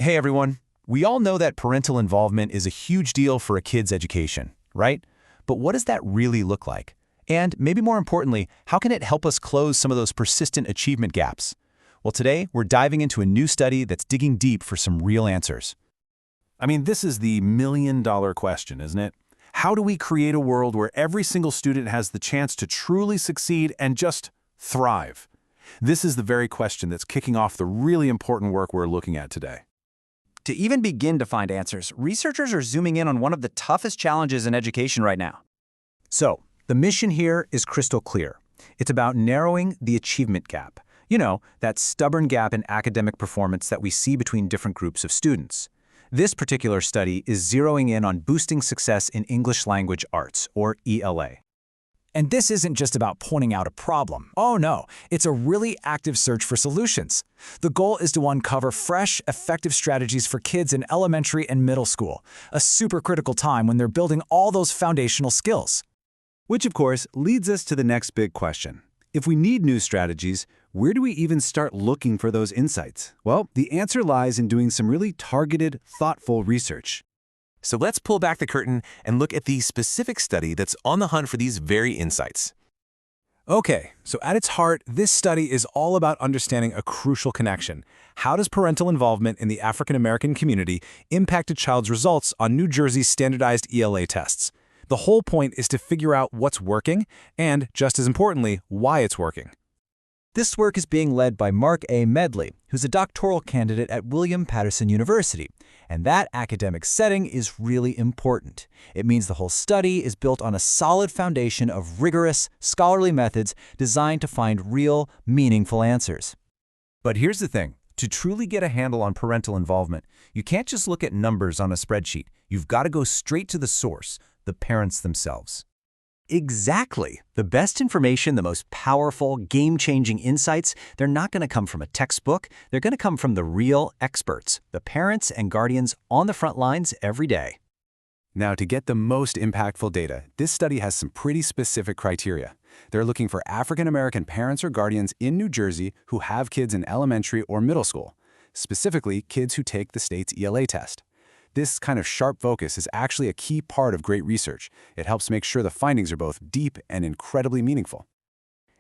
Hey everyone, we all know that parental involvement is a huge deal for a kid's education, right? But what does that really look like? And maybe more importantly, how can it help us close some of those persistent achievement gaps? Well, today we're diving into a new study that's digging deep for some real answers. I mean, this is the million-dollar question, isn't it? How do we create a world where every single student has the chance to truly succeed and just thrive? This is the very question that's kicking off the really important work we're looking at today. To even begin to find answers, researchers are zooming in on one of the toughest challenges in education right now. So, the mission here is crystal clear. It's about narrowing the achievement gap. You know, that stubborn gap in academic performance that we see between different groups of students. This particular study is zeroing in on boosting success in English language arts, or ELA. And this isn't just about pointing out a problem. Oh no, it's a really active search for solutions. The goal is to uncover fresh, effective strategies for kids in elementary and middle school, a super critical time when they're building all those foundational skills. Which, of course, leads us to the next big question. If we need new strategies, where do we even start looking for those insights? Well, the answer lies in doing some really targeted, thoughtful research. So let's pull back the curtain and look at the specific study that's on the hunt for these very insights. Okay, so at its heart, this study is all about understanding a crucial connection. How does parental involvement in the African American community impact a child's results on New Jersey's standardized ELA tests? The whole point is to figure out what's working and, just as importantly, why it's working. This work is being led by Mark A. Medley, who's a doctoral candidate at William Patterson University. And that academic setting is really important. It means the whole study is built on a solid foundation of rigorous, scholarly methods designed to find real, meaningful answers. But here's the thing. To truly get a handle on parental involvement, you can't just look at numbers on a spreadsheet. You've got to go straight to the source, the parents themselves. Exactly. The best information, the most powerful, game-changing insights, they're not going to come from a textbook. They're going to come from the real experts, the parents and guardians on the front lines every day. Now, to get the most impactful data, this study has some pretty specific criteria. They're looking for African American parents or guardians in New Jersey who have kids in elementary or middle school, specifically kids who take the state's ELA test. This kind of sharp focus is actually a key part of great research. It helps make sure the findings are both deep and incredibly meaningful.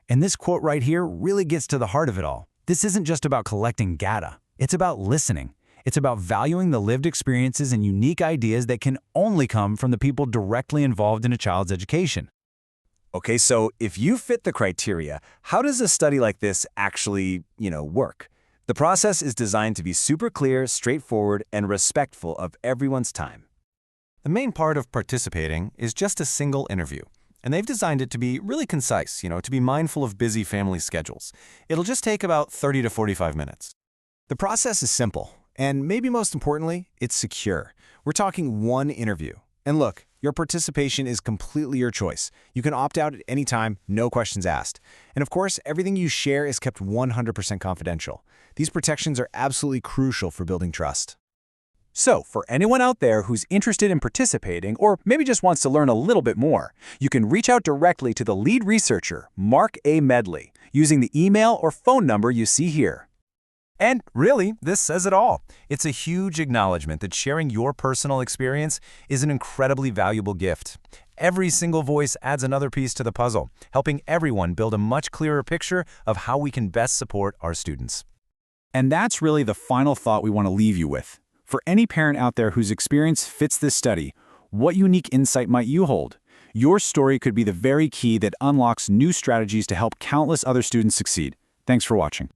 And this quote right here really gets to the heart of it all. This isn't just about collecting data. It's about listening. It's about valuing the lived experiences and unique ideas that can only come from the people directly involved in a child's education. Okay, so if you fit the criteria, how does a study like this actually, work? The process is designed to be super clear, straightforward, and respectful of everyone's time. The main part of participating is just a single interview, and they've designed it to be really concise, to be mindful of busy family schedules. It'll just take about 30 to 45 minutes. The process is simple, and maybe most importantly, it's secure. We're talking one interview. And look, your participation is completely your choice. You can opt out at any time, no questions asked. And of course, everything you share is kept 100% confidential. These protections are absolutely crucial for building trust. So, for anyone out there who's interested in participating or maybe just wants to learn a little bit more, you can reach out directly to the lead researcher, Mark A. Medley, using the email or phone number you see here. And really, this says it all. It's a huge acknowledgement that sharing your personal experience is an incredibly valuable gift. Every single voice adds another piece to the puzzle, helping everyone build a much clearer picture of how we can best support our students. And that's really the final thought we want to leave you with. For any parent out there whose experience fits this study, what unique insight might you hold? Your story could be the very key that unlocks new strategies to help countless other students succeed. Thanks for watching.